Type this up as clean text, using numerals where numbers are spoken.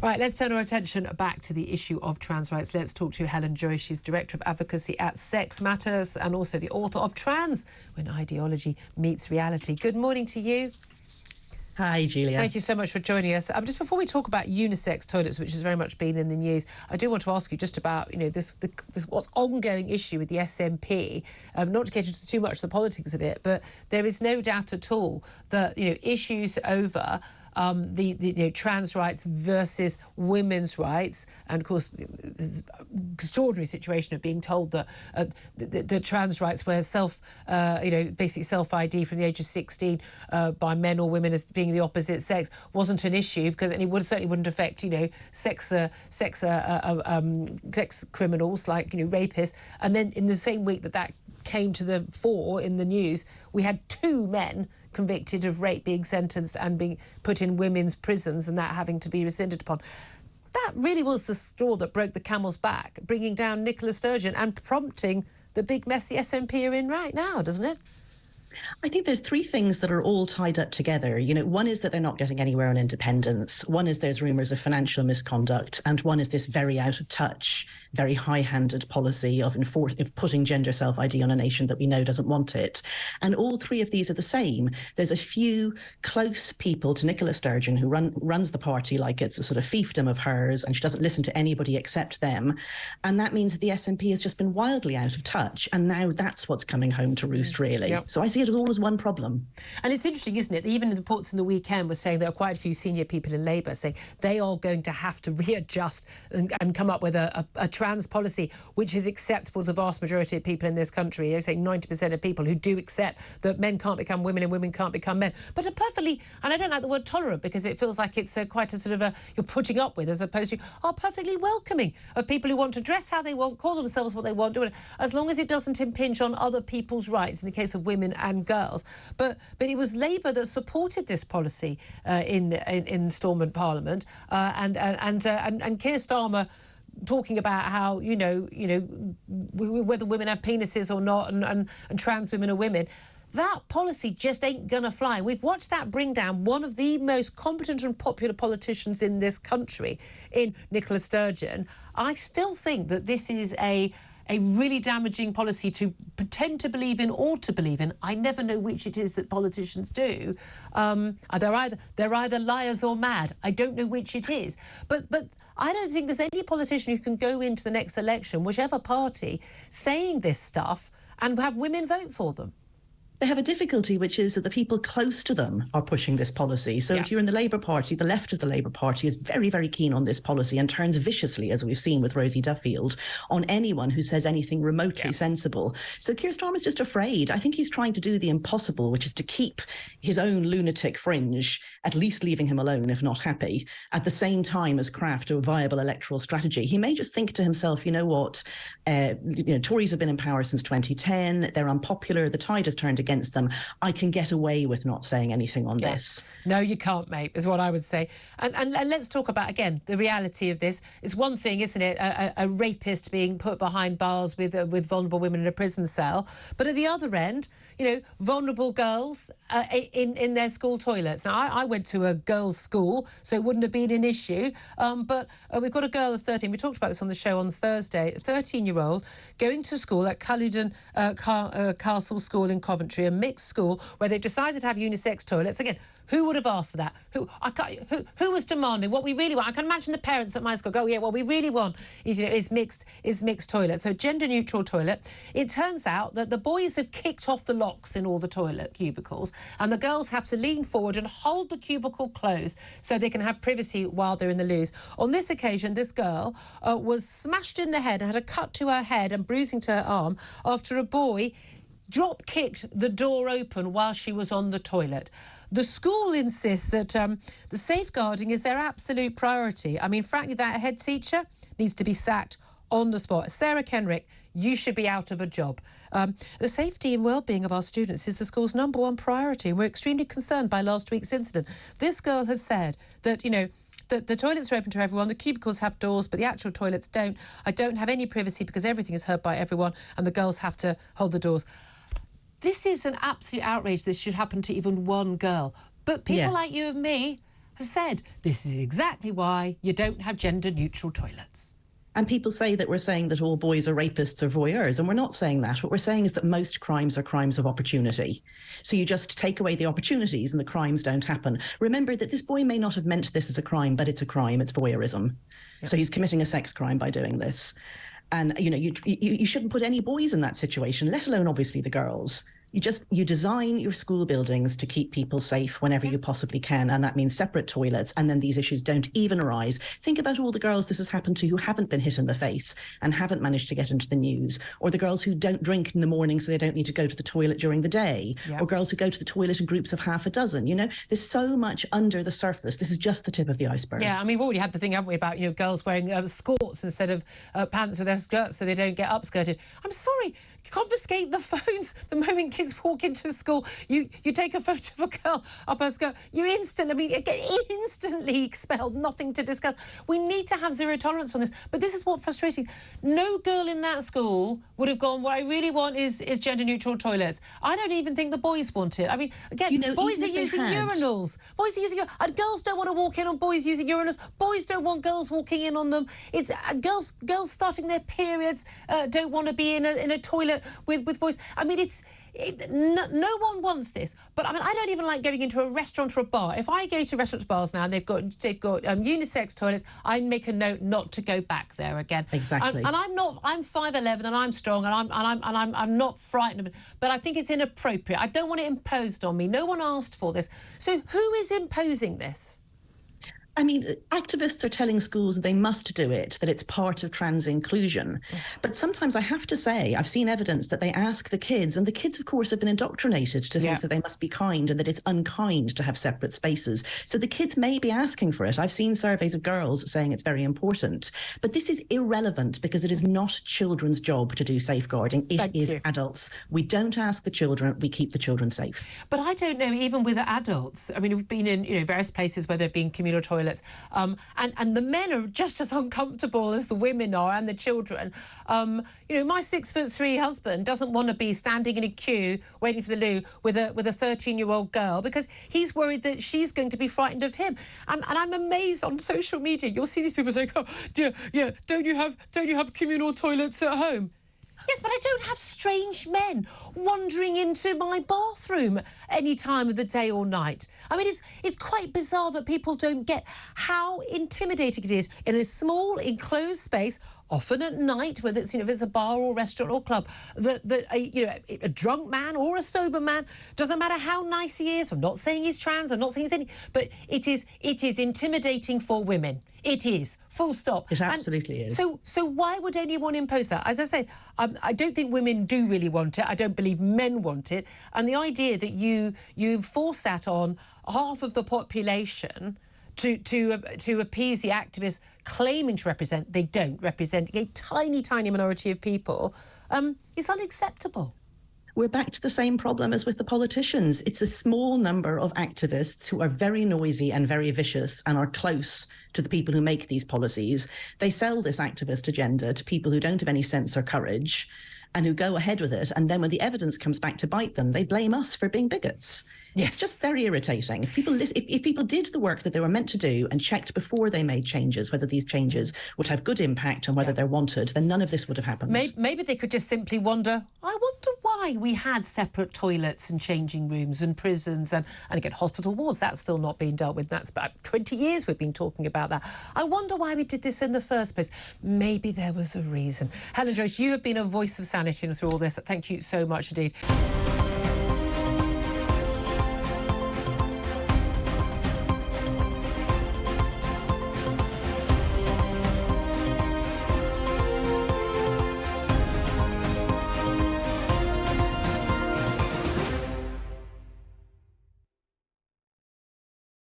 Right, let's turn our attention back to the issue of trans rights. Let's talk to Helen Joyce. She's Director of Advocacy at Sex Matters and also the author of Trans, When Ideology Meets Reality. Good morning to you. Hi, Julia. Thank you so much for joining us. Just before we talk about unisex toilets, which has very much been in the news, I do want to ask you just about, this what's ongoing issue with the SNP. Not to get into too much of the politics of it, but there is no doubt at all that, issues over the trans rights versus women's rights, and of course the extraordinary situation of being told that the trans rights were basically self-ID from the age of 16 by men or women as being the opposite sex wasn't an issue, because it certainly wouldn't affect sex criminals like rapists. And then in the same week that came to the fore in the news, we had 2 men convicted of rape being sentenced and being put in women's prisons, and that having to be rescinded upon. That really was the straw that broke the camel's back, bringing down Nicola Sturgeon and prompting the big mess the SNP are in right now, doesn't it? I think there's 3 things that are all tied up together. One is that they're not getting anywhere on independence. One is there's rumours of financial misconduct. And one is this very out of touch, very high-handed policy of putting gender self-ID on a nation that we know doesn't want it. And all 3 of these are the same. There's a few close people to Nicola Sturgeon who runs the party like it's a sort of fiefdom of hers, and she doesn't listen to anybody except them. And that means that the SNP has just been wildly out of touch. And now that's what's coming home to roost, really. Yep. So I see it all as one problem. And it's interesting, isn't it? Even the reports in the weekend were saying there are quite a few senior people in Labour saying they are going to have to readjust and come up with a trans policy which is acceptable to the vast majority of people in this country. You're saying 90% of people who do accept that men can't become women and women can't become men, but are perfectly, and I don't like the word tolerant because it feels like it's quite a sort of you're putting up with, as opposed to are perfectly welcoming of people who want to dress how they want, call themselves what they want, do it, as long as it doesn't impinge on other people's rights in the case of women and girls. But it was Labour that supported this policy in Stormont Parliament, and Keir Starmer talking about how whether women have penises or not, and trans women are women. That policy just ain't gonna fly. We've watched that bring down one of the most competent and popular politicians in this country, in Nicola Sturgeon. I still think that this is a really damaging policy to pretend to believe in or to believe in. I never know which it is that politicians do. They're either liars or mad. I don't know which it is. But I don't think there's any politician who can go into the next election, whichever party, saying this stuff and have women vote for them. They have a difficulty, which is that the people close to them are pushing this policy. So if you're in the Labour Party, the left of the Labour Party is very, very keen on this policy and turns viciously, as we've seen with Rosie Duffield, on anyone who says anything remotely sensible. So Keir Starmer's just afraid. I think he's trying to do the impossible, which is to keep his own lunatic fringe, at least leaving him alone, if not happy, at the same time as craft a viable electoral strategy. He may just think to himself, you know what, Tories have been in power since 2010. They're unpopular. The tide has turned against them. I can get away with not saying anything on this. No, you can't, mate, is what I would say. And let's talk about, again, the reality of this. It's one thing, isn't it, a rapist being put behind bars with vulnerable women in a prison cell. But at the other end, vulnerable girls in their school toilets. Now, I went to a girls' school, so it wouldn't have been an issue. But we've got a girl of 13. We talked about this on the show on Thursday. A 13-year-old going to school at Culloden Castle School in Coventry, a mixed school where they've decided to have unisex toilets. Again, who would have asked for that? Who was demanding? What we really want, I can imagine the parents at my school go, yeah, what we really want is mixed toilets. So gender-neutral toilet. It turns out that the boys have kicked off the locks in all the toilet cubicles, and the girls have to lean forward and hold the cubicle closed so they can have privacy while they're in the loos. On this occasion, this girl was smashed in the head and had a cut to her head and bruising to her arm after a boy drop-kicked the door open while she was on the toilet. The school insists that the safeguarding is their absolute priority. I mean, frankly, that head teacher needs to be sacked on the spot. Sarah Kenrick, you should be out of a job. The safety and well-being of our students is the school's #1 priority, and we're extremely concerned by last week's incident. This girl has said that, the toilets are open to everyone, the cubicles have doors, but the actual toilets don't. I don't have any privacy because everything is heard by everyone, and the girls have to hold the doors. This is an absolute outrage. This should happen to even one girl. But people like you and me has said this is exactly why you don't have gender-neutral toilets. And people say that we're saying that all boys are rapists or voyeurs, and we're not saying that. What we're saying is that most crimes are crimes of opportunity. So you just take away the opportunities and the crimes don't happen. Remember that this boy may not have meant this as a crime, but it's a crime. It's voyeurism. Yep. So he's committing a sex crime by doing this. And, you know, you shouldn't put any boys in that situation, let alone, obviously, the girls. You design your school buildings to keep people safe whenever you possibly can, and that means separate toilets, and then these issues don't even arise. Think about all the girls this has happened to who haven't been hit in the face and haven't managed to get into the news, or the girls who don't drink in the morning so they don't need to go to the toilet during the day, or girls who go to the toilet in groups of half a dozen. You know, there's so much under the surface. This is just the tip of the iceberg. Yeah, I mean, we've already had the thing, haven't we, about, you know, girls wearing skirts instead of pants with their skirts so they don't get upskirted. I'm sorry, confiscate the phones the moment kids walk into school. You take a photo of a girl up her skirt, you get instantly expelled, nothing to discuss. We need to have zero tolerance on this. But this is what's frustrating. No girl in that school would have gone, what I really want is gender-neutral toilets. I don't even think the boys want it. I mean, again, you know, boys are using urinals. Boys are using and girls don't want to walk in on boys using urinals. Boys don't want girls walking in on them. It's girls starting their periods don't want to be in a toilet with boys. I mean, no one wants this. But I mean, I don't even like going into a restaurant or a bar. If I go to restaurants, bars now, and they've got unisex toilets, I make a note not to go back there again. Exactly. And I'm 5'11" and I'm strong and I'm not frightened of it. But I think it's inappropriate. I don't want it imposed on me. No one asked for this. So who is imposing this? I mean, activists are telling schools they must do it, that it's part of trans inclusion. But sometimes I have to say, I've seen evidence that they ask the kids, and the kids, of course, have been indoctrinated to think that they must be kind and that it's unkind to have separate spaces. So the kids may be asking for it. I've seen surveys of girls saying it's very important. But this is irrelevant because it is not children's job to do safeguarding. It is adults. We don't ask the children, we keep the children safe. But I don't know, even with adults, I mean, we've been in various places where there have been communal toilets, and the men are just as uncomfortable as the women are and the children. My 6'3" husband doesn't want to be standing in a queue waiting for the loo with a 13-year-old girl because he's worried that she's going to be frightened of him. And I'm amazed on social media. You'll see these people saying, "Oh, dear, yeah, don't you have communal toilets at home?" Yes, but I don't have strange men wandering into my bathroom any time of the day or night. I mean, it's quite bizarre that people don't get how intimidating it is in a small, enclosed space, often at night, whether it's, if it's a bar or restaurant or club, that a drunk man or a sober man, doesn't matter how nice he is. I'm not saying he's trans, I'm not saying he's any, but it is intimidating for women. It is, full stop. It absolutely is. So why would anyone impose that? As I say, I don't think women do really want it. I don't believe men want it. And the idea that you force that on half of the population to appease the activists claiming to represent, they don't represent a tiny, tiny minority of people, is unacceptable. We're back to the same problem as with the politicians. It's a small number of activists who are very noisy and very vicious and are close to the people who make these policies. They sell this activist agenda to people who don't have any sense or courage and who go ahead with it. And then when the evidence comes back to bite them, they blame us for being bigots. Yes. It's just very irritating. If people did the work that they were meant to do and checked before they made changes, whether these changes would have good impact and whether they're wanted, then none of this would have happened. Maybe they could just simply wonder, I wonder why we had separate toilets and changing rooms and prisons and again, hospital wards. That's still not being dealt with. That's about 20 years we've been talking about that. I wonder why we did this in the first place. Maybe there was a reason. Helen Joyce, you have been a voice of sanity through all this. Thank you so much indeed.